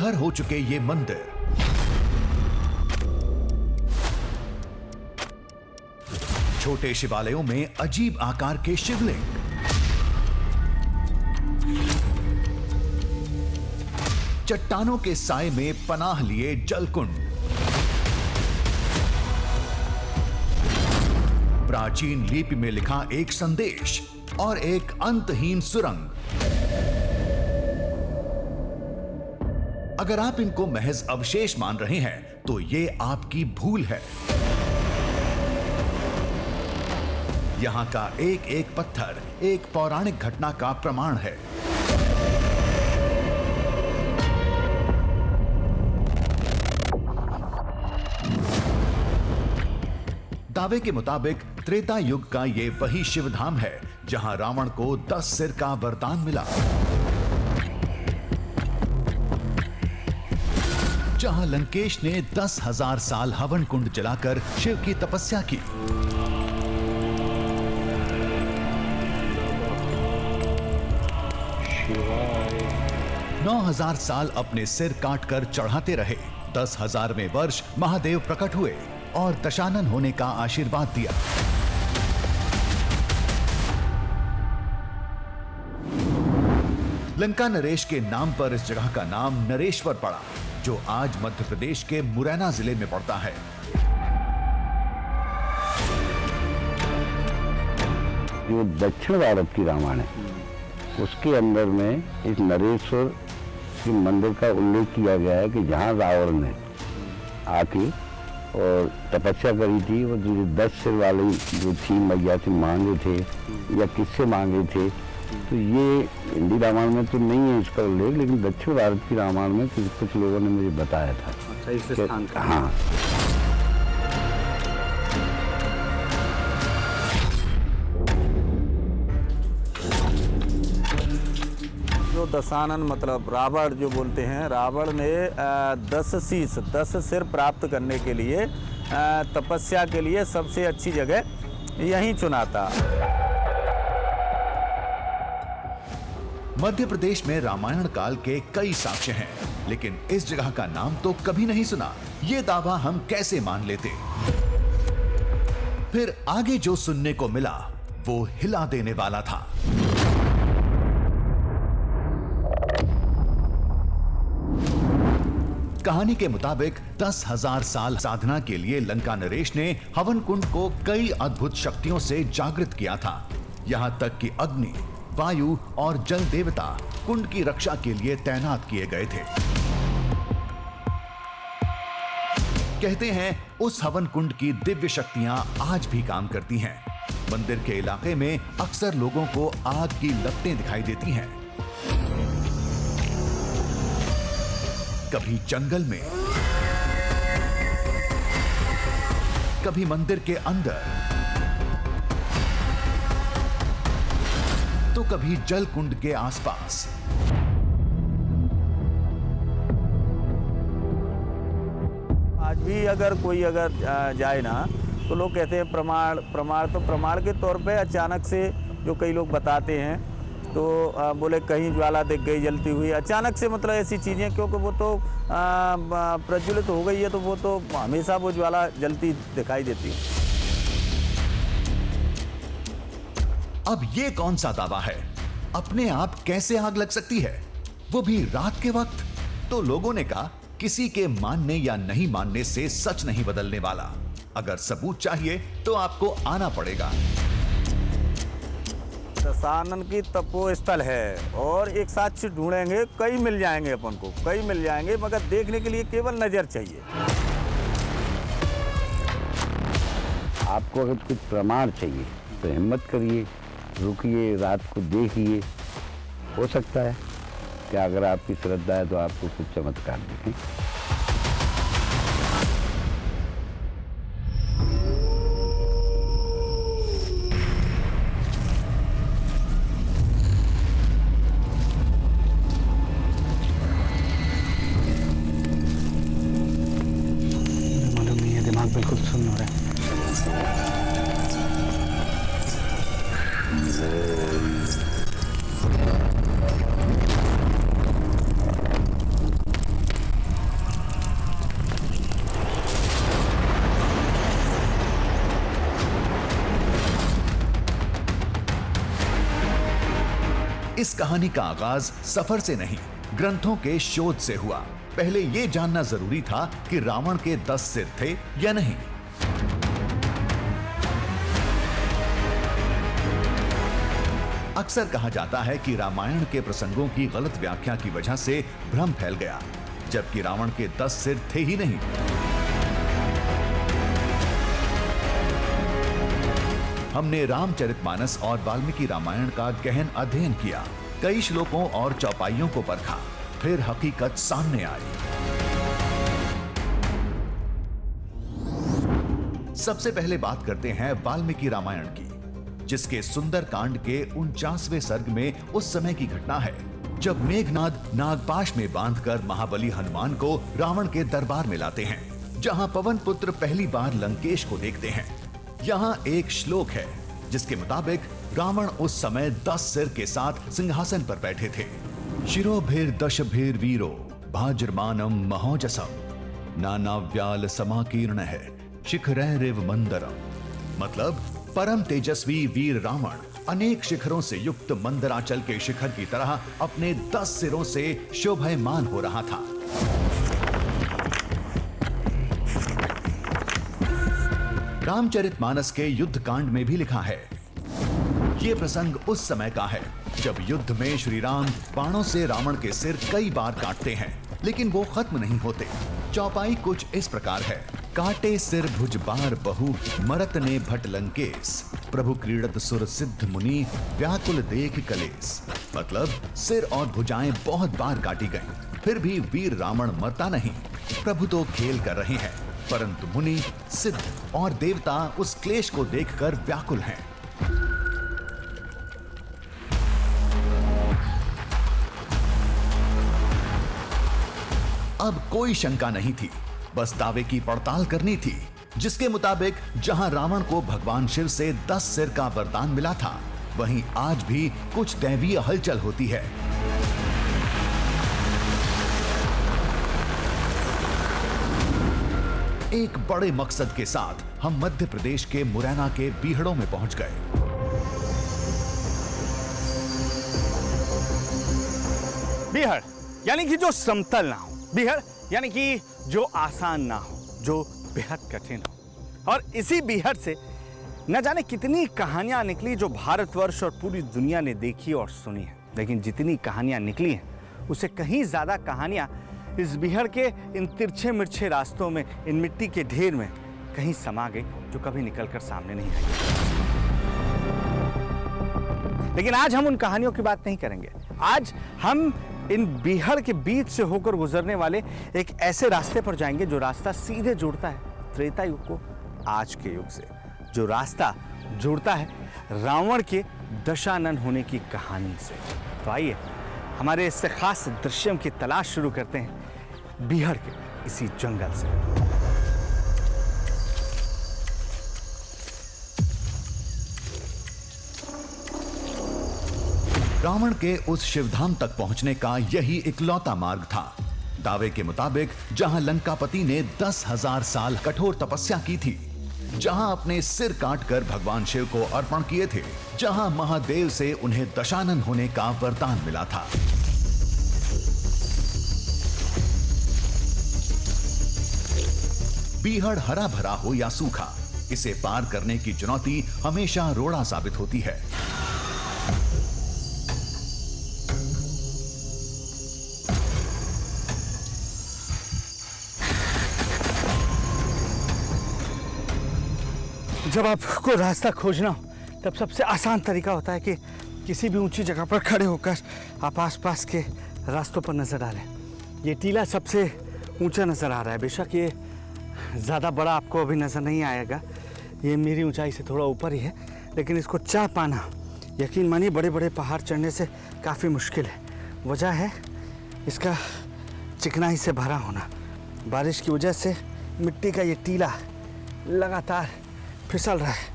घर हो चुके ये मंदिर छोटे शिवालयों में अजीब आकार के शिवलिंग, चट्टानों के साए में पनाह लिए जलकुंड, प्राचीन लिपि में लिखा एक संदेश और एक अंतहीन सुरंग। अगर आप इनको महज अवशेष मान रहे हैं तो ये आपकी भूल है। यहां का एक एक पत्थर एक पौराणिक घटना का प्रमाण है। दावे के मुताबिक त्रेता युग का ये वही शिवधाम है जहां रावण को 10 सिर का वरदान मिला, जहां लंकेश ने 10,000 साल हवन कुंड जलाकर शिव की तपस्या की, 9,000 साल अपने सिर काटकर चढ़ाते रहे, 10,000वें वर्ष महादेव प्रकट हुए और दशानन होने का आशीर्वाद दिया। लंका नरेश के नाम पर इस जगह का नाम नरेश्वर पड़ा, जो आज मध्य प्रदेश के मुरैना जिले में पड़ता है। जो दक्षिण भारत की रामायण है उसके अंदर में इस नरेश्वर के मंदिर का उल्लेख किया गया है कि जहाँ रावण ने आके और तपस्या करी थी और जो 10 सिर वाली जो थी मैया से मांगे थे या किससे मांगे थे, तो ये हिंदी रामायण में तो नहीं है इसका उल्लेख, लेकिन दक्षिण भारत की रामायण में कुछ लोगों ने मुझे बताया था। अच्छा, इस स्थान का? हाँ। जो दशानन मतलब रावण जो बोलते हैं, रावण ने 10 सिर प्राप्त करने के लिए तपस्या के लिए सबसे अच्छी जगह यहीं चुना था। मध्य प्रदेश में रामायण काल के कई साक्ष्य हैं, लेकिन इस जगह का नाम तो कभी नहीं सुना। ये दावा हम कैसे मान लेते? फिर आगे जो सुनने को मिला वो हिला देने वाला था। कहानी के मुताबिक 10,000 साल साधना के लिए लंका नरेश ने हवन कुंड को कई अद्भुत शक्तियों से जागृत किया था। यहां तक कि अग्नि, वायु और जल देवता कुंड की रक्षा के लिए तैनात किए गए थे। कहते हैं उस हवन कुंड की दिव्य शक्तियां आज भी काम करती हैं। मंदिर के इलाके में अक्सर लोगों को आग की लपटें दिखाई देती हैं। कभी जंगल में, कभी मंदिर के अंदर, तो कभी जल कुंड के आसपास। आज भी अगर कोई जाए ना तो लोग कहते हैं प्रमाण के तौर पे अचानक से जो कई लोग बताते हैं तो बोले कहीं ज्वाला दिख गई जलती हुई अचानक से, मतलब ऐसी चीज़ें, क्योंकि वो तो प्रज्वलित हो गई है तो वो तो हमेशा वो ज्वाला जलती दिखाई देती है। अब ये कौन सा दावा है? अपने आप कैसे आग लग सकती है, वो भी रात के वक्त? तो लोगों ने कहा किसी के मानने या नहीं मानने से सच नहीं बदलने वाला। अगर सबूत चाहिए तो आपको आना पड़ेगा। दशानन की तपोस्थल है और एक साक्ष्य ढूंढेंगे, कई मिल जाएंगे, अपन को कई मिल जाएंगे, मगर देखने के लिए केवल नजर चाहिए। आपको अगर कुछ प्रमाण चाहिए तो हिम्मत करिए, रुकिए, रात को देखिए। हो सकता है कि अगर आपकी श्रद्धा है तो आपको कुछ चमत्कार दिखें। मालूम नहीं है, दिमाग बिल्कुल सुन्न हो रहा है। इस कहानी का आगाज सफर से नहीं, ग्रंथों के शोध से हुआ। पहले ये जानना जरूरी था कि रावण के 10 सिर थे या नहीं। अक्सर कहा जाता है कि रामायण के प्रसंगों की गलत व्याख्या की वजह से भ्रम फैल गया, जबकि रावण के 10 सिर थे ही नहीं। हमने रामचरितमानस और वाल्मीकि रामायण का गहन अध्ययन किया, कई श्लोकों और चौपाइयों को परखा, फिर हकीकत सामने आई। सबसे पहले बात करते हैं वाल्मीकि रामायण की, जिसके सुंदर कांड के 49वें सर्ग में उस समय की घटना है जब मेघनाद नागपाश में बांधकर महाबली हनुमान को रावण के दरबार में लाते हैं, जहां पवन पुत्र पहली बार लंकेश को देखते हैं। यहाँ एक श्लोक है जिसके मुताबिक रावण उस समय 10 सिर के साथ सिंहासन पर बैठे थे। शिरोभिर दशभिर वीरो भाजमानम महोजसम नानाव्याल समाकीर्ण है शिखरैरिव मंदरम। मतलब परम तेजस्वी वीर रावण अनेक शिखरों से युक्त मंदराचल के शिखर की तरह अपने 10 सिरों से शोभायमान हो रहा था। रामचरितमानस के युद्ध कांड में भी लिखा है। ये प्रसंग उस समय का है जब युद्ध में श्री राम बाणों से रावण के सिर कई बार काटते हैं, लेकिन वो खत्म नहीं होते। चौपाई कुछ इस प्रकार है। काटे सिर भुज बार बहु मरत ने भट लंकेश प्रभु क्रीड़त सुर सिद्ध मुनि व्याकुल देख कलेस। मतलब सिर और भुजाएं बहुत बार काटी गईं, फिर भी वीर रावण मरता नहीं। प्रभु तो खेल कर रहे हैं, परंतु मुनि, सिद्ध और देवता उस क्लेश को देखकर व्याकुल हैं। अब कोई शंका नहीं थी, बस दावे की पड़ताल करनी थी, जिसके मुताबिक जहां रावण को भगवान शिव से 10 सिर का वरदान मिला था, वहीं आज भी कुछ दैवीय हलचल होती है। एक बड़े मकसद के साथ हम मध्य प्रदेश के मुरैना के बीहड़ों में पहुंच गए। बीहड़ यानी कि जो समतल ना हो, बीहड़ यानी कि जो आसान ना हो, जो बेहद कठिन हो। और इसी बीहड़ से न जाने कितनी कहानियां निकली जो भारतवर्ष और पूरी दुनिया ने देखी और सुनी है। लेकिन जितनी कहानियां निकली हैं उससे कहीं ज्यादा कहानियां इस बीहड़ के इन तिरछे मिर्छे रास्तों में, इन मिट्टी के ढेर में कहीं समा गई, जो कभी निकलकर सामने नहीं आई। लेकिन आज हम उन कहानियों की बात नहीं करेंगे। आज हम इन बीहड़ के बीच से होकर गुजरने वाले एक ऐसे रास्ते पर जाएंगे जो रास्ता सीधे जोड़ता है त्रेता युग को आज के युग से, जो रास्ता जोड़ता है रावण के दशानन होने की कहानी से। तो आइए हमारे इस खास दृश्यम की तलाश शुरू करते हैं बीहड़ के इसी जंगल से। रावण के उस शिवधाम तक पहुंचने का यही इकलौता मार्ग था। दावे के मुताबिक जहां लंकापति ने 10,000 साल कठोर तपस्या की थी, जहां अपने सिर काटकर भगवान शिव को अर्पण किए थे, जहां महादेव से उन्हें दशानन होने का वरदान मिला था। बीहड़ हरा भरा हो या सूखा, इसे पार करने की चुनौती हमेशा रोड़ा साबित होती है। जब आपको रास्ता खोजना हो तब सबसे आसान तरीका होता है कि किसी भी ऊंची जगह पर खड़े होकर आप आसपास के रास्तों पर नजर डालें। ये टीला सबसे ऊंचा नजर आ रहा है। बेशक ये ज़्यादा बड़ा आपको अभी नज़र नहीं आएगा, ये मेरी ऊंचाई से थोड़ा ऊपर ही है, लेकिन इसको चाह पाना यकीन मानिए बड़े बड़े पहाड़ चढ़ने से काफ़ी मुश्किल है। वजह है इसका चिकनाई से भरा होना। बारिश की वजह से मिट्टी का ये टीला लगातार फिसल रहा है।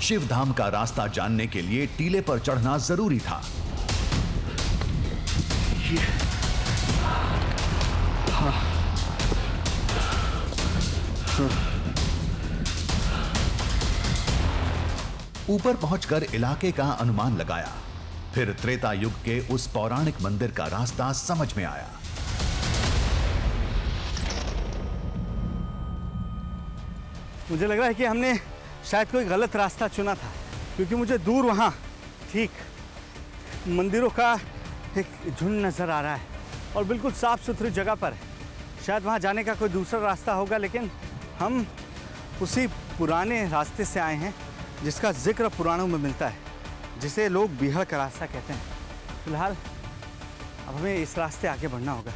शिवधाम का रास्ता जानने के लिए टीले पर चढ़ना जरूरी था। ऊपर पहुंचकर इलाके का अनुमान लगाया। फिर त्रेता युग के उस पौराणिक मंदिर का रास्ता समझ में आया। मुझे लग रहा है कि हमने शायद कोई गलत रास्ता चुना था, क्योंकि मुझे दूर वहाँ ठीक मंदिरों का एक झुंड नज़र आ रहा है और बिल्कुल साफ सुथरी जगह पर है। शायद वहाँ जाने का कोई दूसरा रास्ता होगा, लेकिन हम उसी पुराने रास्ते से आए हैं जिसका जिक्र पुराणों में मिलता है, जिसे लोग बीहड़ का रास्ता कहते हैं। फिलहाल अब हमें इस रास्ते आगे बढ़ना होगा।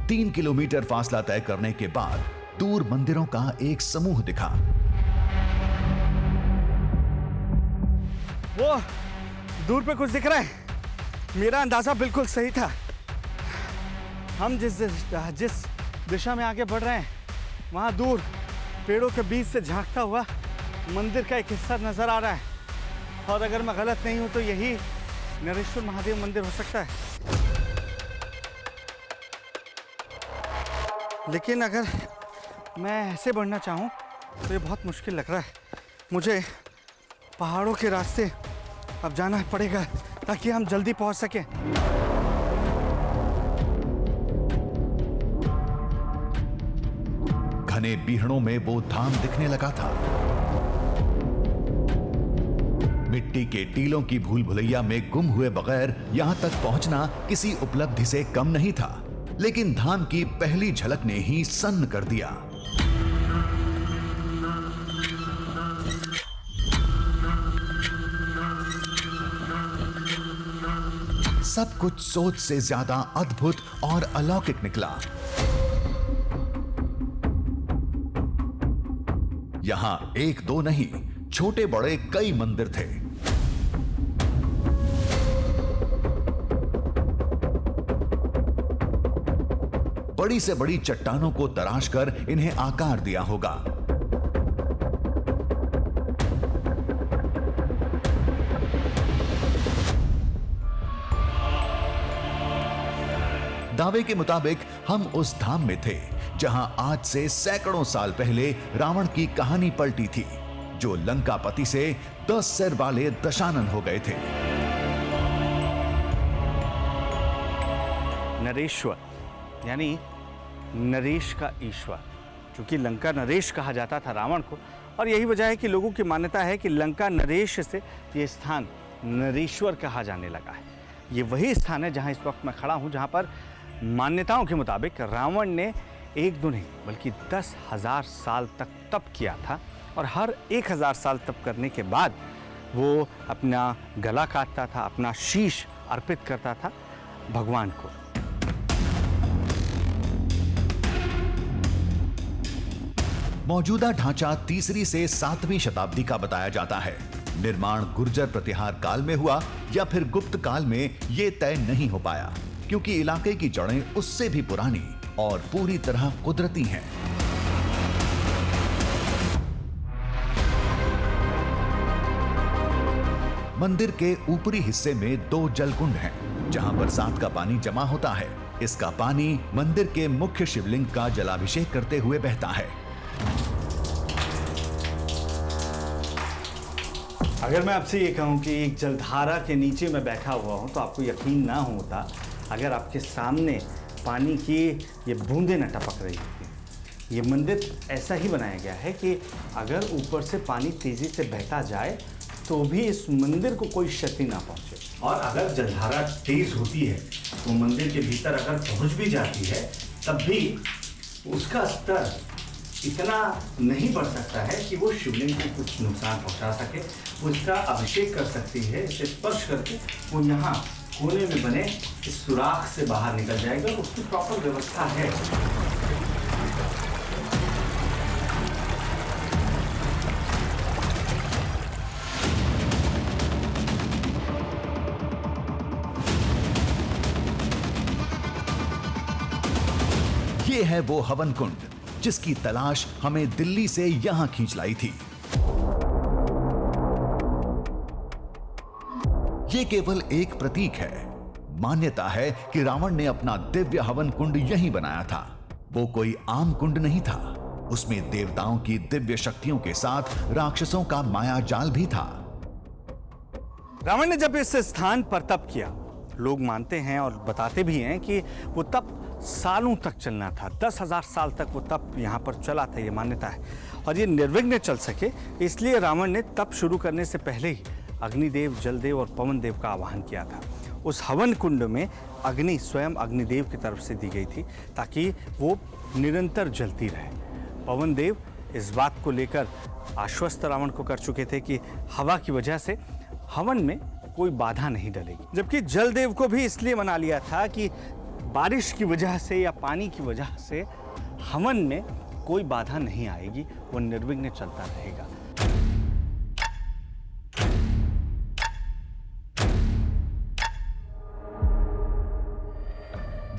3 किलोमीटर फासला तय करने के बाद दूर मंदिरों का एक समूह दिखा। वो दूर पे कुछ दिख रहा है। मेरा अंदाजा बिल्कुल सही था। हम जिस दिशा में आगे बढ़ रहे हैं, वहाँ दूर पेड़ों के बीच से झांकता हुआ मंदिर का एक हिस्सा नजर आ रहा है। और अगर मैं गलत नहीं हूँ तो यही नरेश्वर महादेव मंदिर हो सकता है। लेकिन अगर मैं ऐसे बढ़ना चाहूँ तो ये बहुत मुश्किल लग रहा है। मुझे पहाड़ों के रास्ते अब जाना पड़ेगा ताकि हम जल्दी पहुँच सकें। घने बीहड़ों में वो धाम दिखने लगा था। मिट्टी के टीलों की भूल भुलैया में गुम हुए बगैर यहां तक पहुंचना किसी उपलब्धि से कम नहीं था, लेकिन धाम की पहली झलक ने ही सन्न कर दिया। सब कुछ सोच से ज्यादा अद्भुत और अलौकिक निकला। यहां एक दो नहीं, छोटे बड़े कई मंदिर थे। बड़ी से बड़ी चट्टानों को तराशकर इन्हें आकार दिया होगा। दावे के मुताबिक हम उस धाम में थे जहां आज से सैकड़ों साल पहले रावण की कहानी पलटी थी, जो लंकापति से 10 सिर वाले दशानन हो गए थे। नरेश्वर यानी नरेश का ईश्वर, क्योंकि लंका नरेश कहा जाता था रावण को, और यही वजह है कि लोगों की मान्यता है कि लंका नरेश से ये स्थान नरेश्वर कहा जाने लगा है। ये वही स्थान है जहां इस वक्त मैं खड़ा हूं, जहां पर मान्यताओं के मुताबिक रावण ने एक दो नहीं बल्कि 10,000 साल तक तप किया था, और हर 1000 साल तप करने के बाद वो अपना गला काटता था, अपना शीश अर्पित करता था भगवान को। मौजूदा ढांचा 3वीं से 7वीं शताब्दी का बताया जाता है। निर्माण गुर्जर प्रतिहार काल में हुआ या फिर गुप्त काल में, ये तय नहीं हो पाया, क्योंकि इलाके की जड़ें उससे भी पुरानी और पूरी तरह कुदरती हैं। मंदिर के ऊपरी हिस्से में 2 जलकुंड हैं, जहां बरसात का पानी जमा होता है। इसका पानी मंदिर के मुख्य शिवलिंग का जलाभिषेक करते हुए बहता है। अगर मैं आपसे ये कहूँ कि एक जलधारा के नीचे मैं बैठा हुआ हूँ तो आपको यकीन ना होता अगर आपके सामने पानी की ये बूंदें न टपक रही होती। ये मंदिर ऐसा ही बनाया गया है कि अगर ऊपर से पानी तेज़ी से बहता जाए तो भी इस मंदिर को कोई क्षति ना पहुँचे, और अगर जलधारा तेज़ होती है तो मंदिर के भीतर अगर पहुँच भी जाती है तब भी उसका स्तर इतना नहीं बढ़ सकता है कि वो शिवलिंग को कुछ नुकसान पहुंचा सके। वो इसका अभिषेक कर सकती है, इसे स्पर्श करके वो यहाँ कोने में बने इस सुराख से बाहर निकल जाएगा। उसकी प्रॉपर व्यवस्था है। ये है वो हवन कुंड जिसकी तलाश हमें दिल्ली से यहां खींच लाई थी। ये केवल एक प्रतीक है। मान्यता है कि रावण ने अपना दिव्य हवन कुंड यहीं बनाया था। वो कोई आम कुंड नहीं था। उसमें देवताओं की दिव्य शक्तियों के साथ राक्षसों का माया जाल भी था। रावण ने जब इस स्थान पर तप किया, लोग मानते हैं और बताते भी हैं कि वो तप सालों तक चलना था। 10,000 साल तक वो तप यहाँ पर चला था, ये मान्यता है। और ये निर्विघ्न चल सके इसलिए रावण ने तप शुरू करने से पहले ही अग्निदेव, जलदेव और पवन देव का आवाहन किया था। उस हवन कुंड में अग्नि स्वयं अग्निदेव की तरफ से दी गई थी ताकि वो निरंतर जलती रहे। पवन देव इस बात को लेकर आश्वस्त रावण को कर चुके थे कि हवा की वजह से हवन में कोई बाधा नहीं डलेगी, जबकि जलदेव को भी इसलिए मना लिया था कि बारिश की वजह से या पानी की वजह से हवन में कोई बाधा नहीं आएगी, वो निर्विघ्न चलता रहेगा।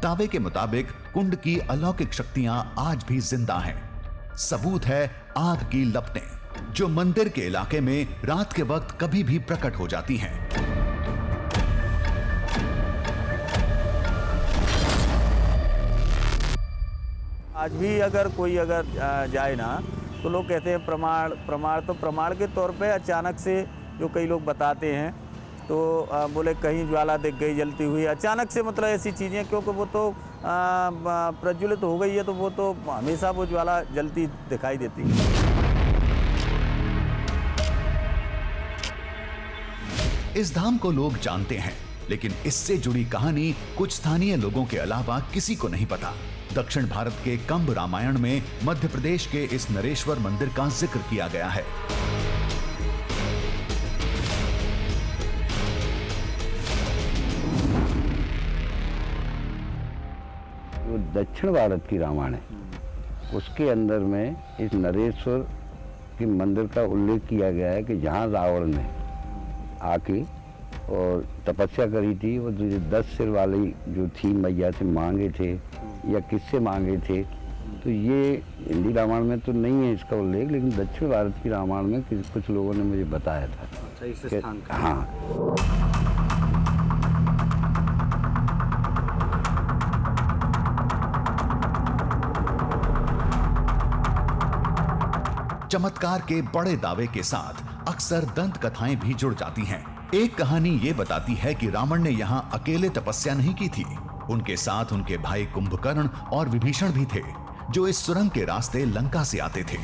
दावे के मुताबिक कुंड की अलौकिक शक्तियां आज भी जिंदा हैं। सबूत है आग की लपटें जो मंदिर के इलाके में रात के वक्त कभी भी प्रकट हो जाती हैं। आज भी अगर कोई जाए ना तो लोग कहते हैं प्रमाण तो प्रमाण के तौर पे अचानक से जो कई लोग बताते हैं तो बोले कहीं ज्वाला दिख गई जलती हुई अचानक से, मतलब ऐसी चीज़ें, क्योंकि वो तो प्रज्वलित हो गई है तो वो तो हमेशा वो ज्वाला जलती दिखाई देती है। इस धाम को लोग जानते हैं, लेकिन इससे जुड़ी कहानी कुछ स्थानीय लोगों के अलावा किसी को नहीं पता। दक्षिण भारत के कंब रामायण में मध्य प्रदेश के इस नरेश्वर मंदिर का जिक्र किया गया है। जो दक्षिण भारत की रामायण है उसके अंदर में इस नरेश्वर के मंदिर का उल्लेख किया गया है कि जहाँ रावण ने आके और तपस्या करी थी, वो जो 10 सिर वाली जो थी मैया से मांगे थे या किससे मांगे थे, तो ये हिंदी रामायण में तो नहीं है इसका उल्लेख, लेकिन दक्षिण भारत की रामायण में कुछ लोगों ने मुझे बताया था। इस स्थान का। हाँ। चमत्कार के बड़े दावे के साथ अक्सर दंत कथाएं भी जुड़ जाती हैं। एक कहानी ये बताती है कि रावण ने यहाँ अकेले तपस्या नहीं की थी, उनके साथ उनके भाई कुंभकर्ण और विभीषण भी थे, जो इस सुरंग के रास्ते लंका से आते थे।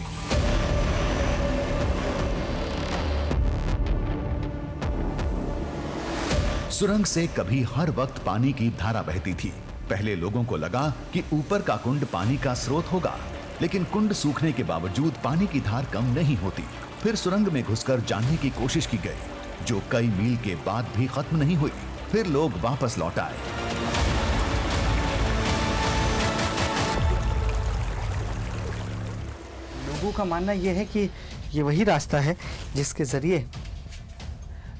सुरंग से कभी हर वक्त पानी की धारा बहती थी। पहले लोगों को लगा कि ऊपर का कुंड पानी का स्रोत होगा, लेकिन कुंड सूखने के बावजूद पानी की धार कम नहीं होती। फिर सुरंग में घुसकर जानने की कोशिश की गई, जो कई मील के बाद भी खत्म नहीं हुई। फिर लोग वापस लौट आए। लोगों का मानना यह है कि ये वही रास्ता है जिसके जरिए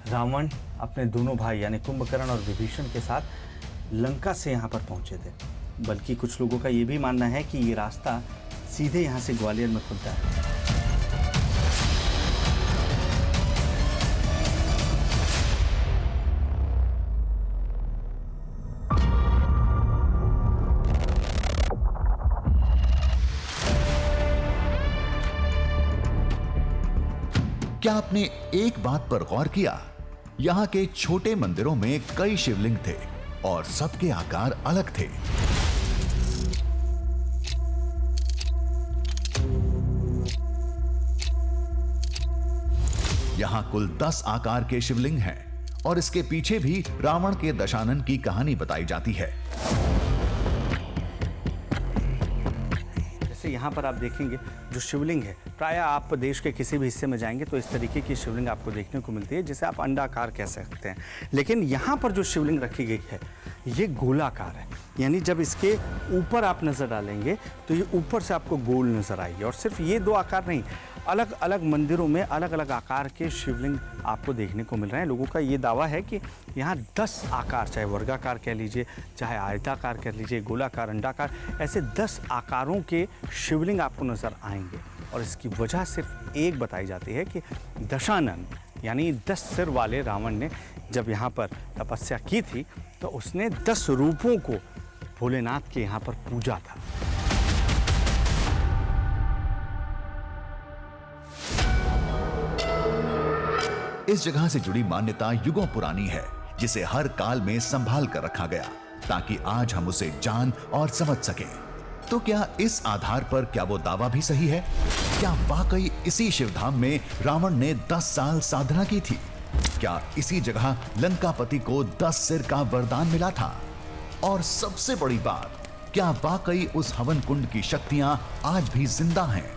रावण अपने दोनों भाई यानी कुंभकर्ण और विभीषण के साथ लंका से यहाँ पर पहुंचे थे। बल्कि कुछ लोगों का ये भी मानना है कि ये रास्ता सीधे यहाँ से ग्वालियर में खुलता है। क्या आपने एक बात पर गौर किया? यहाँ के छोटे मंदिरों में कई शिवलिंग थे और सबके आकार अलग थे। यहाँ कुल 10 आकार के शिवलिंग हैं और इसके पीछे भी रावण के दशानन की कहानी बताई जाती है। जैसे यहाँ पर आप देखेंगे जो शिवलिंग है, प्राय आप देश के किसी भी हिस्से में जाएंगे तो इस तरीके की शिवलिंग आपको देखने को मिलती है, जिसे आप अंडाकार कह सकते हैं। लेकिन यहाँ पर जो शिवलिंग रखी गई है ये गोलाकार है, यानी जब इसके ऊपर आप नज़र डालेंगे तो ये ऊपर से आपको गोल नज़र आएगी। और सिर्फ ये 2 आकार नहीं, अलग अलग मंदिरों में अलग अलग आकार के शिवलिंग आपको देखने को मिल रहे हैं। लोगों का ये दावा है कि यहाँ 10 आकार, चाहे वर्गाकार कह लीजिए, चाहे आयताकार कह लीजिए, गोलाकार, अंडाकार, ऐसे 10 आकारों के शिवलिंग आपको नज़र आएंगे। और इसकी वजह सिर्फ एक बताई जाती है कि दशानन यानी 10 सिर वाले रावण ने जब यहाँ पर तपस्या की थी तो उसने 10 रूपों को भोलेनाथ के यहाँ पर पूजा था। इस जगह से जुड़ी मान्यता युगों पुरानी है, जिसे हर काल में संभाल कर रखा गया ताकि आज हम उसे जान और समझ सकें। तो क्या इस आधार पर क्या वो दावा भी सही है? क्या वाकई इसी शिवधाम में रावण ने 10 साल साधना की थी? क्या इसी जगह लंकापति को 10 सिर का वरदान मिला था? और सबसे बड़ी बात, क्या वाकई उस हवन कुंड की शक्तियां आज भी जिंदा हैं?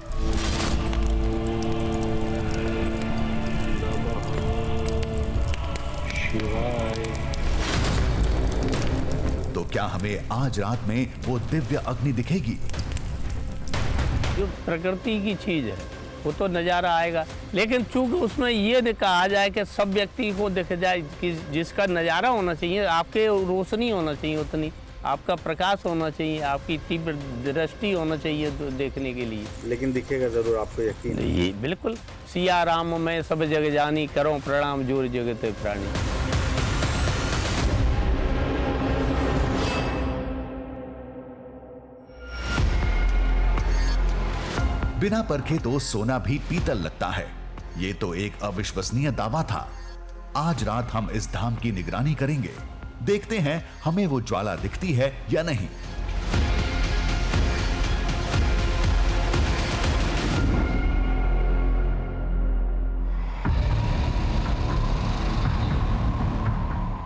तो क्या हमें आज रात में वो दिव्य अग्नि दिखेगी? जो प्रकृति की चीज है वो तो नज़ारा आएगा, लेकिन चूंकि उसमें ये कहा जाए कि सब व्यक्ति को दिख जाए कि जिसका नज़ारा होना चाहिए, आपके रोशनी होना चाहिए, उतनी आपका प्रकाश होना चाहिए, आपकी तीव्र दृष्टि होना चाहिए देखने के लिए। लेकिन दिखेगा जरूर, आपको यकीन है? ये बिल्कुल। सिया राम मैं सब जग जानी, करो प्रणाम जोर जगत प्राणी। बिना परखे तो सोना भी पीतल लगता है। ये तो एक अविश्वसनीय दावा था। आज रात हम इस धाम की निगरानी करेंगे। देखते हैं हमें वो ज्वाला दिखती है या नहीं।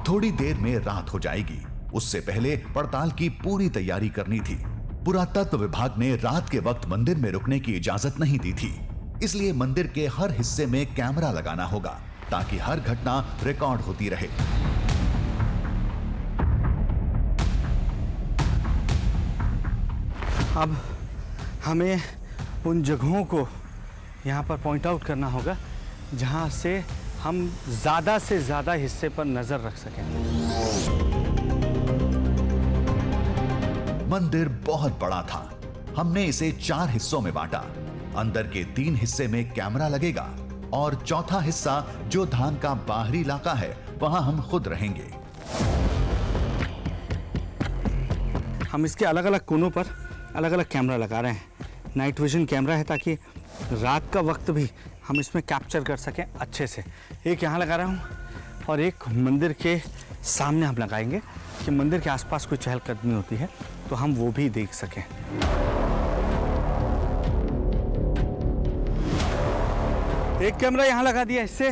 थोड़ी देर में रात हो जाएगी। उससे पहले पड़ताल की पूरी तैयारी करनी थी। पुरातत्व विभाग ने रात के वक्त मंदिर में रुकने की इजाजत नहीं दी थी, इसलिए मंदिर के हर हिस्से में कैमरा लगाना होगा ताकि हर घटना रिकॉर्ड होती रहे। अब हमें उन जगहों को यहाँ पर पॉइंट आउट करना होगा जहाँ से हम ज़्यादा से ज़्यादा हिस्से पर नज़र रख सकें। मंदिर बहुत बड़ा था। हमने इसे 4 हिस्सों में बांटा। अंदर के 3 हिस्से में कैमरा लगेगा और चौथा हिस्सा जो धाम का बाहरी इलाका है वहां हम खुद रहेंगे। हम इसके अलग अलग कोनों पर अलग अलग कैमरा लगा रहे हैं। नाइट विजन कैमरा है ताकि रात का वक्त भी हम इसमें कैप्चर कर सकें अच्छे से। एक यहाँ लगा रहा हूँ और एक मंदिर के सामने हम लगाएंगे कि मंदिर के आसपास कोई चहलकदमी होती है तो हम वो भी देख सकें। एक कैमरा यहाँ लगा दिया, इससे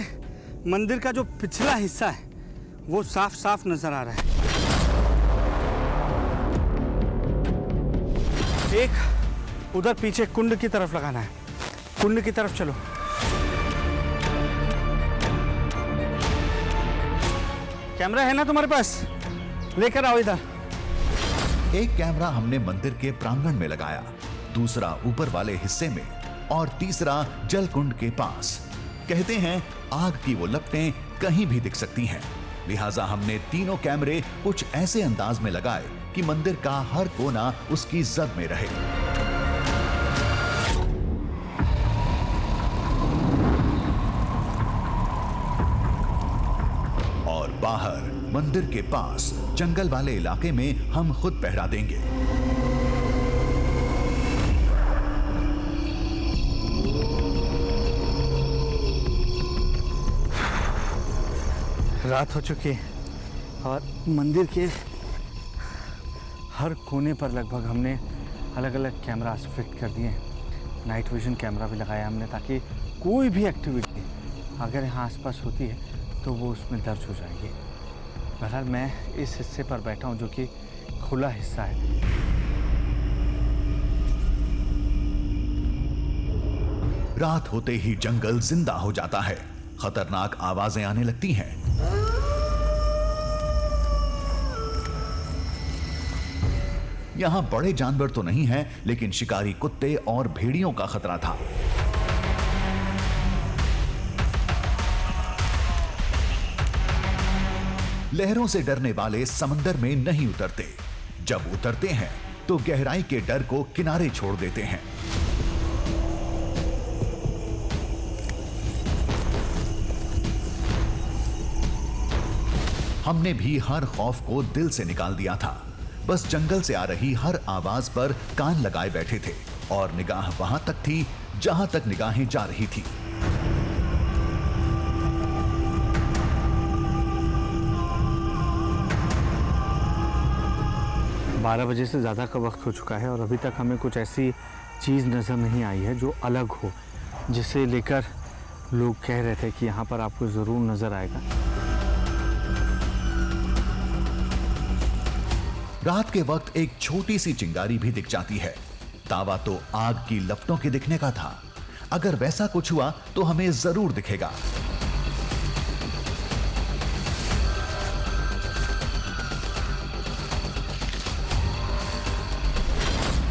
मंदिर का जो पिछला हिस्सा है वो साफ साफ नजर आ रहा है। एक उधर पीछे कुंड की तरफ लगाना है। कुंड की तरफ चलो। कैमरा है ना तुम्हारे पास? लेकर आओ इधर। एक कैमरा हमने मंदिर के प्रांगण में लगाया, दूसरा ऊपर वाले हिस्से में और तीसरा जलकुंड के पास। कहते हैं आग की वो लपटें कहीं भी दिख सकती हैं, लिहाजा हमने तीनों कैमरे कुछ ऐसे अंदाज में लगाए कि मंदिर का हर कोना उसकी जद में रहे। और बाहर मंदिर के पास जंगल वाले इलाके में हम खुद पहरा देंगे। रात हो चुकी है और मंदिर के हर कोने पर लगभग हमने अलग अलग कैमरास फिट कर दिए हैं। नाइट विजन कैमरा भी लगाया हमने ताकि कोई भी एक्टिविटी अगर यहाँ आसपास होती है तो वो उसमें दर्ज हो जाएगी। बहरहाल मैं इस हिस्से पर बैठा हूँ जो कि खुला हिस्सा है। रात होते ही जंगल जिंदा हो जाता है। खतरनाक आवाजें आने लगती हैं। यहां बड़े जानवर तो नहीं हैं, लेकिन शिकारी कुत्ते और भेड़ियों का खतरा था। लहरों से डरने वाले समंदर में नहीं उतरते। जब उतरते हैं तो गहराई के डर को किनारे छोड़ देते हैं। हमने भी हर खौफ को दिल से निकाल दिया था। बस जंगल से आ रही हर आवाज पर कान लगाए बैठे थे और निगाह वहां तक थी जहां तक निगाहें जा रही थी। 12 बजे से ज़्यादा का वक्त हो चुका है और अभी तक हमें कुछ ऐसी चीज़ नज़र नहीं आई है जो अलग हो, जिसे लेकर लोग कह रहे थे कि यहाँ पर आपको ज़रूर नज़र आएगा। रात के वक्त एक छोटी सी चिंगारी भी दिख जाती है। दावा तो आग की लपटों के दिखने का था। अगर वैसा कुछ हुआ तो हमें जरूर दिखेगा।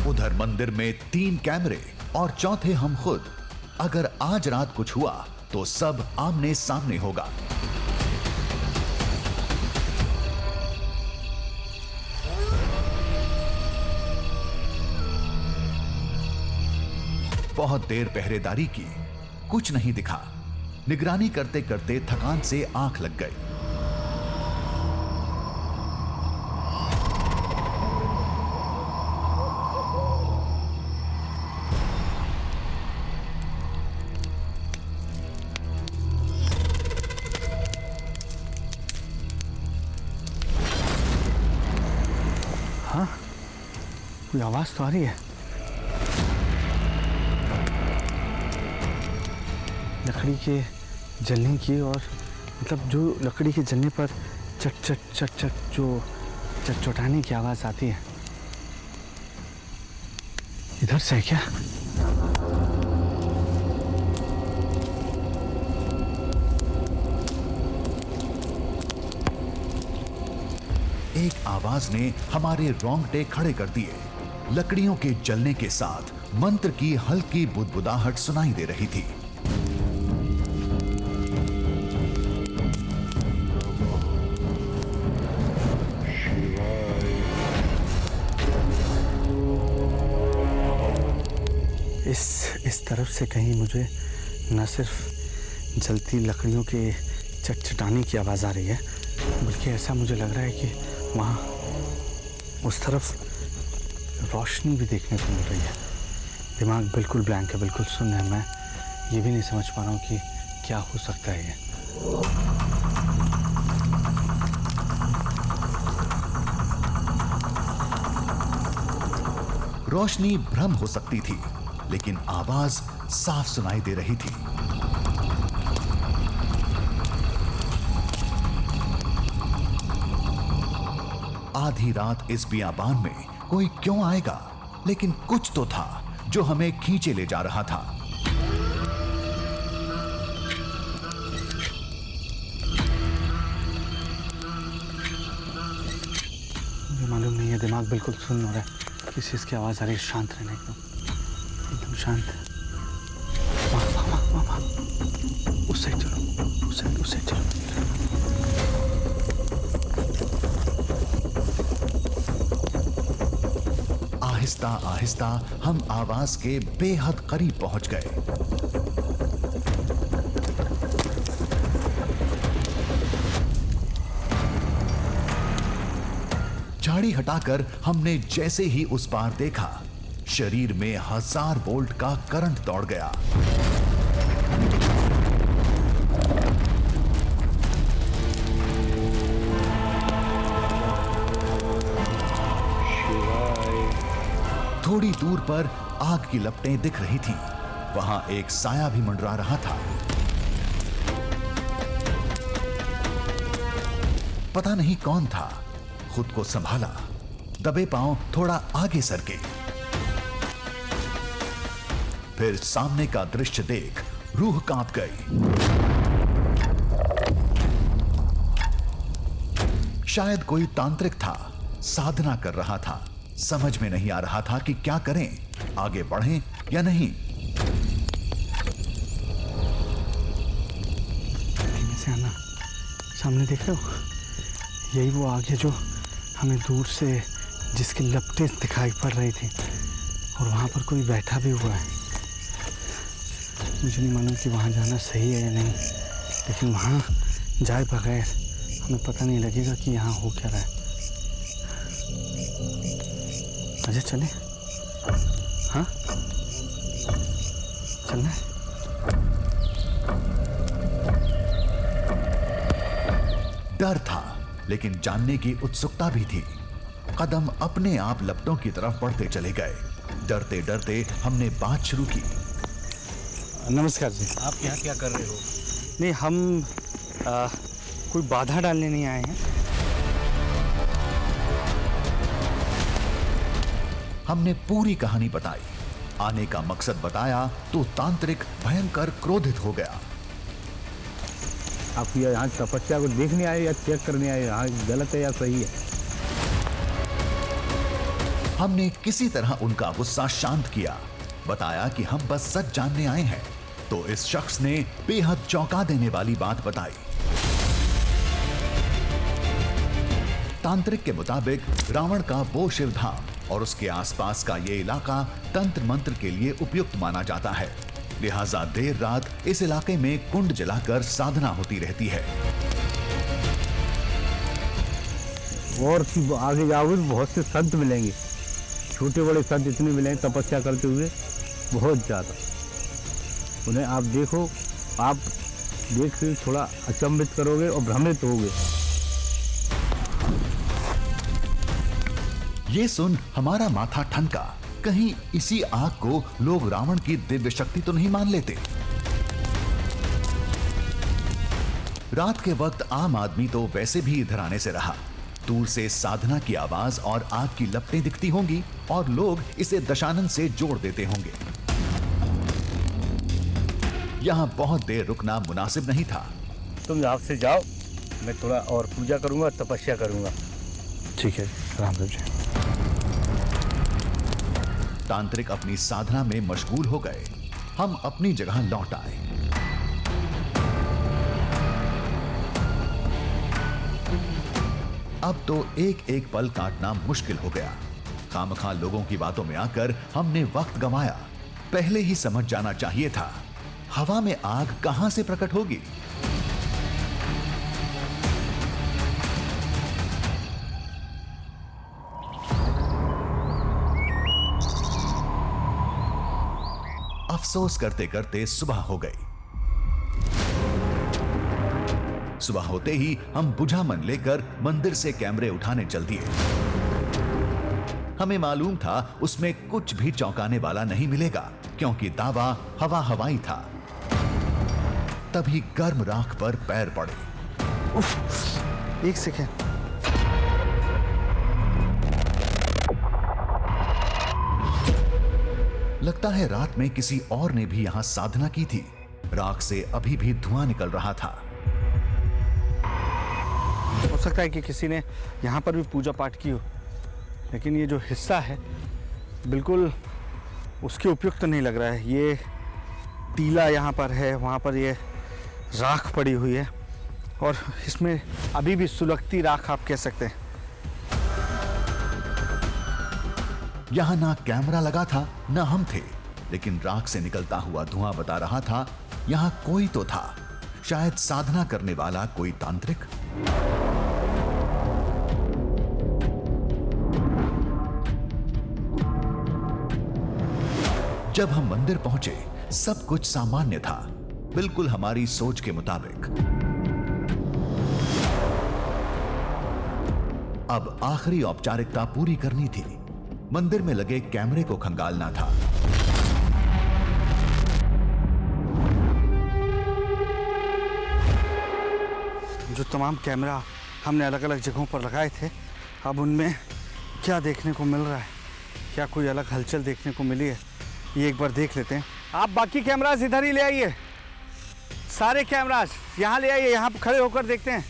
उधर मंदिर में 3 कैमरे और चौथे हम खुद। अगर आज रात कुछ हुआ तो सब आमने सामने होगा। बहुत देर पहरेदारी की, कुछ नहीं दिखा। निगरानी करते करते थकान से आंख लग गई। हाँ, कोई आवाज़ तो आ रही है। लकड़ी के जलने की, और मतलब जो लकड़ी के जलने पर चट चट चट चट जो चटचटाने की आवाज़ आती है। इधर से है क्या? एक आवाज ने हमारे रोंगटे खड़े कर दिए। लकड़ियों के जलने के साथ मंत्र की हल्की बुदबुदाहट सुनाई दे रही थी। इस तरफ से कहीं मुझे न सिर्फ जलती लकड़ियों के चटचटाने की आवाज़ आ रही है, बल्कि ऐसा मुझे लग रहा है कि वहाँ उस तरफ रोशनी भी देखने को मिल रही है। दिमाग बिल्कुल ब्लैंक है, बिल्कुल सुन्न है। मैं ये भी नहीं समझ पा रहा हूँ कि क्या हो सकता है ये। रोशनी भ्रम हो सकती थी, लेकिन आवाज साफ सुनाई दे रही थी। आधी रात इस बियाबान में कोई क्यों आएगा, लेकिन कुछ तो था जो हमें खींचे ले जा रहा था। मुझे मालूम नहीं है, दिमाग बिल्कुल सुन्न हो रहा है। किस चीज़ की आवाज़ आ रही है? शांत रहना, एकदम शांत। वहाँ उस साइड चलो, उस साइड चलो। आहिस्ता आहिस्ता हम आवाज के बेहद करीब पहुंच गए। झाड़ी हटाकर हमने जैसे ही उस पार देखा, शरीर में 1000 वोल्ट का करंट दौड़ गया। थोड़ी दूर पर आग की लपटें दिख रही थीं। वहां एक साया भी मंडरा रहा था। पता नहीं कौन था। खुद को संभाला, दबे पांव थोड़ा आगे सरके। फिर सामने का दृश्य देख रूह कांप गई। शायद कोई तांत्रिक था, साधना कर रहा था। समझ में नहीं आ रहा था कि क्या करें, आगे बढ़ें या नहीं। से आना, सामने देख रहे हो? यही वो आग है जो हमें दूर से जिसकी लपटें दिखाई पड़ रही थी, और वहाँ पर कोई बैठा भी हुआ है। मुझे नहीं मालूम कि वहाँ जाना सही है या नहीं, लेकिन वहाँ जाए बगैर हमें पता नहीं लगेगा कि यहाँ हो क्या रहा है। अजय चले? हाँ, चलना है। डर था, लेकिन जानने की उत्सुकता भी थी। कदम अपने आप लपटों की तरफ बढ़ते चले गए। डरते डरते हमने बात शुरू की। नमस्कार जी। आप यहाँ क्या कर रहे हो? नहीं, हम कोई बाधा डालने नहीं आए हैं। हमने पूरी कहानी बताई, आने का मकसद बताया तो तांत्रिक भयंकर क्रोधित हो गया। आप यहाँ तपस्या को देखने आए या चेक करने आए? यहाँ गलत है या सही है? हमने किसी तरह उनका गुस्सा शांत किया, बताया कि हम बस सच जानने आए हैं। तो इस शख्स ने बेहद चौंका देने वाली बात बताई। तांत्रिक के मुताबिक रावण का वो शिव धाम और उसके आसपास का ये इलाका तंत्र मंत्र के लिए उपयुक्त माना जाता है। लिहाजा देर रात इस इलाके में कुंड जलाकर साधना होती रहती है। और आगे जाओगे तो बहुत से संत मिलेंगे, छोटे बड़े संत इतने मिलेंगे तपस्या करते हुए, बहुत ज़्यादा। उन्हें आप देखो, आप देख के थोड़ा अचंभित करोगे और भ्रमित होगे। ये सुन हमारा माथा ठनका। कहीं इसी आग को लोग रावण की दिव्य शक्ति तो नहीं मान लेते। रात के वक्त आम आदमी तो वैसे भी इधर आने से रहा। दूर से साधना की आवाज और आग की लपटें दिखती होंगी और लोग इसे दशानन से जोड़ देते होंगे। यहां बहुत देर रुकना मुनासिब नहीं था। तुम यहाँ से जाओ, मैं थोड़ा और पूजा करूँगा, तपस्या करूँगा। ठीक है, राम राम जी। तांत्रिक अपनी साधना में मशगूल हो गए। हम अपनी जगह लौट आए। अब तो एक एक पल काटना मुश्किल हो गया। खामखा लोगों की बातों में आकर हमने वक्त गंवाया। पहले ही समझ जाना चाहिए था, हवा में आग कहां से प्रकट होगी। अफसोस करते करते सुबह हो गई। सुबह होते ही हम बुझा मन लेकर मंदिर से कैमरे उठाने चल दिए। हमें मालूम था उसमें कुछ भी चौंकाने वाला नहीं मिलेगा, क्योंकि दावा हवा हवाई था। तभी गर्म राख पर पैर पड़े। एक सेकेंड। लगता है रात में किसी और ने भी यहां साधना की थी। राख से अभी भी धुआं निकल रहा था। हो सकता है कि किसी ने यहाँ पर भी पूजा पाठ की हो, लेकिन ये जो हिस्सा है बिल्कुल उसके उपयुक्त नहीं लग रहा है। ये टीला यहाँ पर है, वहाँ पर ये राख पड़ी हुई है और इसमें अभी भी सुलगती राख आप कह सकते हैं। यहां ना कैमरा लगा था ना हम थे, लेकिन राख से निकलता हुआ धुआं बता रहा था यहां कोई तो था। शायद साधना करने वाला कोई तांत्रिक। जब हम मंदिर पहुंचे सब कुछ सामान्य था, बिल्कुल हमारी सोच के मुताबिक। अब आखिरी औपचारिकता पूरी करनी थी। मंदिर में लगे कैमरे को खंगालना था। जो तमाम कैमरा हमने अलग अलग जगहों पर लगाए थे, अब उनमें क्या देखने को मिल रहा है, क्या कोई अलग हलचल देखने को मिली है, ये एक बार देख लेते हैं। आप बाकी कैमरास इधर ही ले आइए, सारे कैमरास यहाँ ले आइए, यहाँ पर खड़े होकर देखते हैं।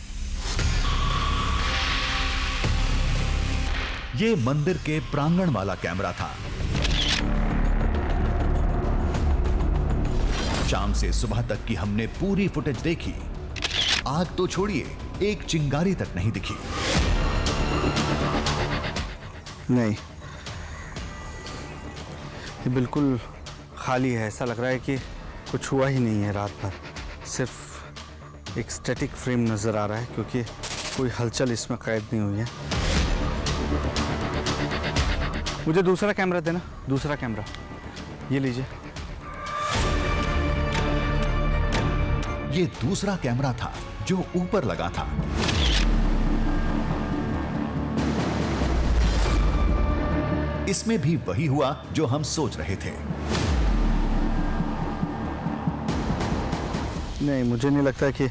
ये मंदिर के प्रांगण वाला कैमरा था। शाम से सुबह तक की हमने पूरी फुटेज देखी। आग तो छोड़िए, एक चिंगारी तक नहीं दिखी। नहीं, ये बिल्कुल खाली है। ऐसा लग रहा है कि कुछ हुआ ही नहीं है रात भर। सिर्फ एक स्टैटिक फ्रेम नज़र आ रहा है, क्योंकि कोई हलचल इसमें कैद नहीं हुई है। मुझे दूसरा कैमरा देना, दूसरा कैमरा ये लीजिए। ये दूसरा कैमरा था जो ऊपर लगा था। इसमें भी वही हुआ जो हम सोच रहे थे। नहीं, मुझे नहीं लगता कि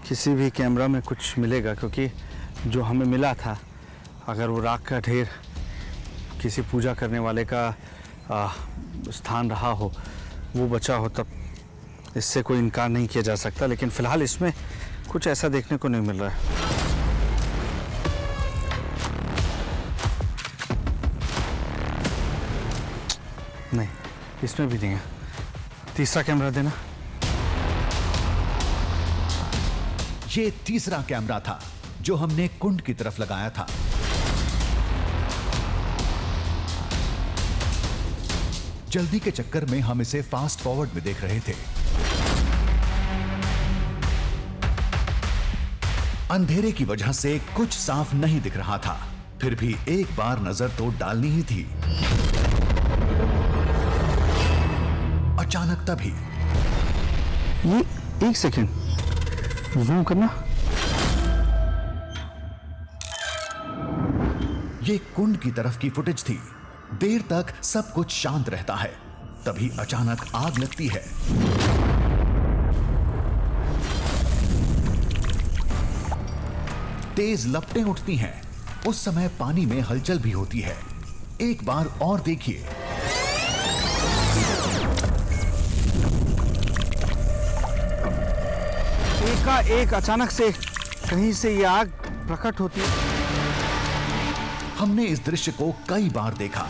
किसी भी कैमरा में कुछ मिलेगा, क्योंकि जो हमें मिला था, अगर वो राख का ढेर किसी पूजा करने वाले का स्थान रहा हो, वो बचा हो, तब इससे कोई इनकार नहीं किया जा सकता। लेकिन फिलहाल इसमें कुछ ऐसा देखने को नहीं मिल रहा है। नहीं, इसमें भी नहीं है। तीसरा कैमरा देना। ये तीसरा कैमरा था जो हमने कुंड की तरफ लगाया था। जल्दी के चक्कर में हम इसे फास्ट फॉरवर्ड में देख रहे थे। अंधेरे की वजह से कुछ साफ नहीं दिख रहा था, फिर भी एक बार नजर तो डालनी ही थी। अचानक तभी ये एक सेकेंड जूम करना। ये कुंड की तरफ की फुटेज थी। देर तक सब कुछ शांत रहता है, तभी अचानक आग लगती है। तेज लपटें उठती हैं। उस समय पानी में हलचल भी होती है। एक बार और देखिए। एकाएक अचानक से कहीं से ये आग प्रकट होती है। हमने इस दृश्य को कई बार देखा।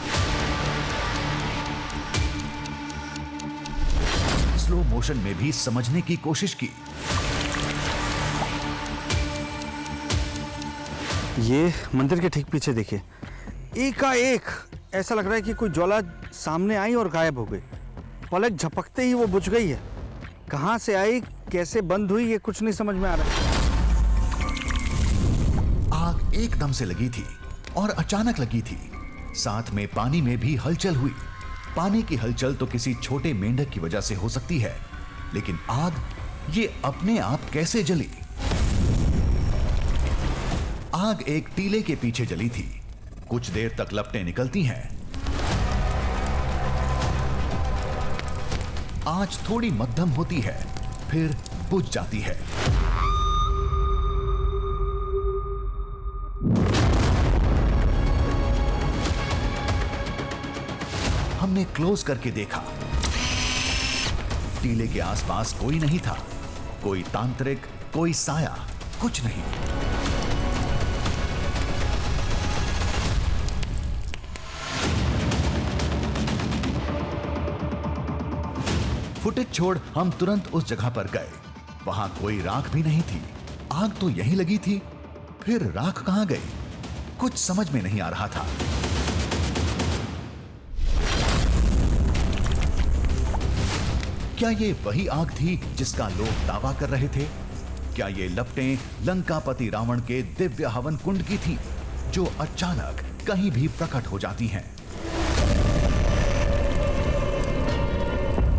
स्लो मोशन में भी समझने की कोशिश की। ये मंदिर के ठीक पीछे देखिए, एकाएक ऐसा लग रहा है कि कोई ज्वाला सामने आई और गायब हो गई। पलक झपकते ही वो बुझ गई है। कहां से आई, कैसे बंद हुई, ये कुछ नहीं समझ में आ रहा है। आग एकदम से लगी थी और अचानक लगी थी। साथ में पानी में भी हलचल हुई। पानी की हलचल तो किसी छोटे मेंढक की वजह से हो सकती है, लेकिन आग ये अपने आप कैसे जली? आग एक टीले के पीछे जली थी। कुछ देर तक लपटें निकलती हैं। आंच थोड़ी मध्यम होती है, फिर बुझ जाती है। हमने क्लोज करके देखा। टीले के आसपास कोई नहीं था। कोई तांत्रिक, कोई साया, कुछ नहीं। फुटेज छोड़ हम तुरंत उस जगह पर गए। वहां कोई राख भी नहीं थी। आग तो यहीं लगी थी, फिर राख कहां गई? कुछ समझ में नहीं आ रहा था। क्या ये वही आग थी जिसका लोग दावा कर रहे थे? क्या ये लपटें लंकापति रावण के दिव्य हवन कुंड की थी, जो अचानक कहीं भी प्रकट हो जाती हैं?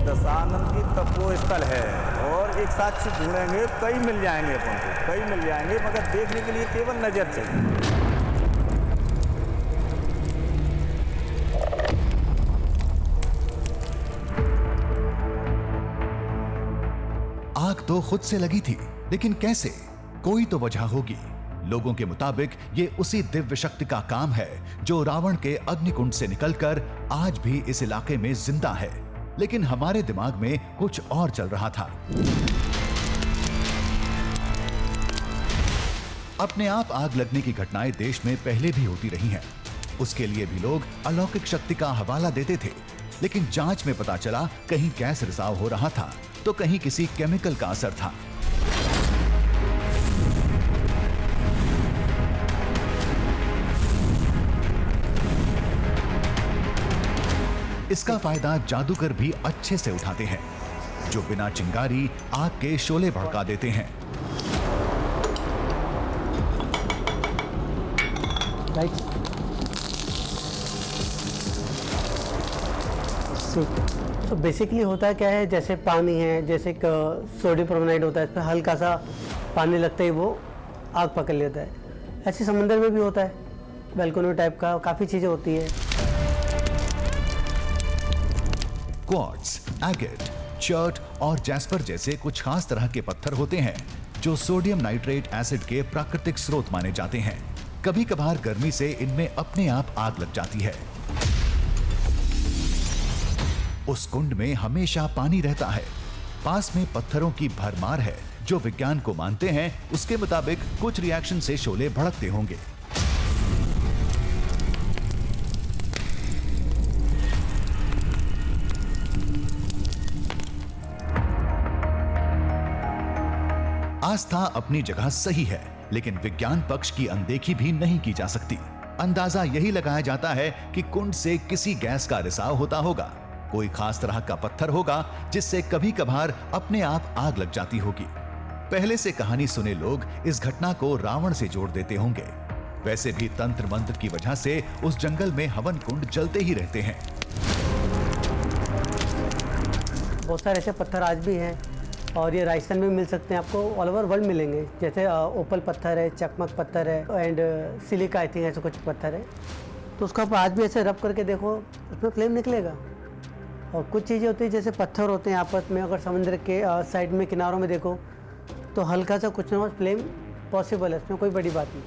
दशानन की तपोस्थल है और एक साक्ष्य ढूंढेंगे, कई मिल जाएंगे अपन को, कई मिल जाएंगे, मगर देखने के लिए केवल नजर चाहिए। आग तो खुद से लगी थी, लेकिन कैसे? कोई तो वजह होगी। लोगों के मुताबिक ये उसी दिव्य शक्ति का काम है जो रावण के अग्निकुंड से निकलकर आज भी इस इलाके में जिंदा है। लेकिन हमारे दिमाग में कुछ और चल रहा था। अपने आप आग लगने की घटनाएं देश में पहले भी होती रही हैं। उसके लिए भी लोग अलौकिक शक्ति का हवाला देते थे, लेकिन जांच में पता चला कहीं गैस रिसाव हो रहा था, तो कहीं किसी केमिकल का असर था। इसका फायदा जादूगर भी अच्छे से उठाते हैं, जो बिना चिंगारी आग के शोले भड़का देते हैं। तो बेसिकली होता क्या है, जैसे पानी है, जैसे सोडियम परमानेट होता है, इस पर हल्का सा पानी लगते ही वो आग पकड़ लेता है। ऐसे समुंदर में भी होता है। बैल्कनी टाइप का काफ़ी चीज़ें होती है। क्वार्ट्ज, एगेट, चर्ट और जैस्पर जैसे कुछ खास तरह के पत्थर होते हैं जो सोडियम नाइट्रेट एसिड के प्राकृतिक स्रोत माने जाते हैं। कभी कभार गर्मी से इनमें अपने आप आग लग जाती है। उस कुंड में हमेशा पानी रहता है। पास में पत्थरों की भरमार है। जो विज्ञान को मानते हैं उसके मुताबिक कुछ रिएक्शन से शोले भड़कते होंगे। आस्था अपनी जगह सही है, लेकिन विज्ञान पक्ष की अनदेखी भी नहीं की जा सकती। अंदाजा यही लगाया जाता है कि कुंड से किसी गैस का रिसाव होता होगा। कोई खास तरह का पत्थर होगा जिससे कभी कभार अपने आप आग लग जाती होगी। पहले से कहानी सुने लोग इस घटना को रावण से जोड़ देते होंगे। वैसे भी तंत्र मंत्र की वजह से उस जंगल में हवन कुंड जलते ही रहते हैं। बहुत सारे ऐसे पत्थर आज भी हैं और ये राजस्थान में मिल सकते हैं, आपको ऑल ओवर वर्ल्ड मिलेंगे। जैसे ओपल पत्थर है, चकमक पत्थर है एंड सिलिका, आई थिंक ऐसे कुछ पत्थर है। तो उसका आप आज भी ऐसे रब करके देखो, उसमें फ्लेम निकलेगा। और कुछ चीज़ें होती है जैसे पत्थर होते हैं आपस में, अगर समुद्र के साइड में किनारों में देखो तो हल्का सा कुछ ना कुछ फ्लेम पॉसिबल है, इसमें कोई बड़ी बात नहीं।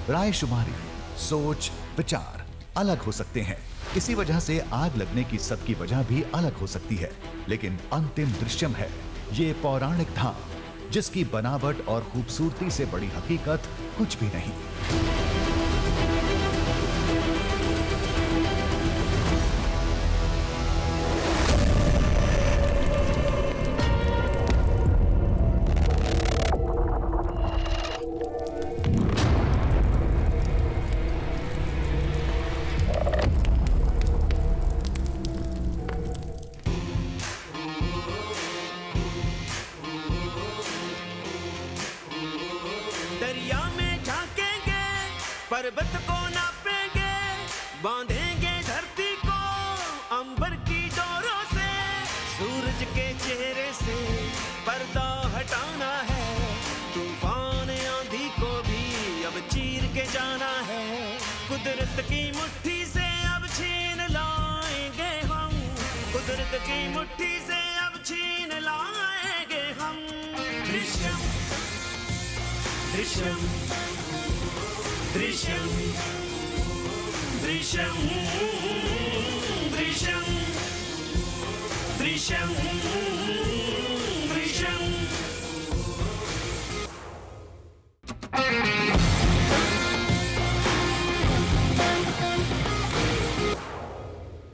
राय शुमारी, सोच, विचार अलग हो सकते हैं। इसी वजह से आग लगने की सबकी वजह भी अलग हो सकती है, लेकिन अंतिम दृश्यम है ये पौराणिक धाम जिसकी बनावट और खूबसूरती से बड़ी हकीकत कुछ भी नहीं। दरिया में झांकेंगे, पर्वत को नापेंगे, बांधेंगे धरती को अंबर की डोरों से। सूरज के चेहरे से पर्दा हटाना है, तूफान आंधी को भी अब चीर के जाना है। कुदरत की मुट्ठी से अब छीन लाएंगे हम, कुदरत की मुट्ठी से अब छीन लाएंगे हम। दृश्यम दृश्यम दृश्यम दृश्यम दृश्यम दृश्यम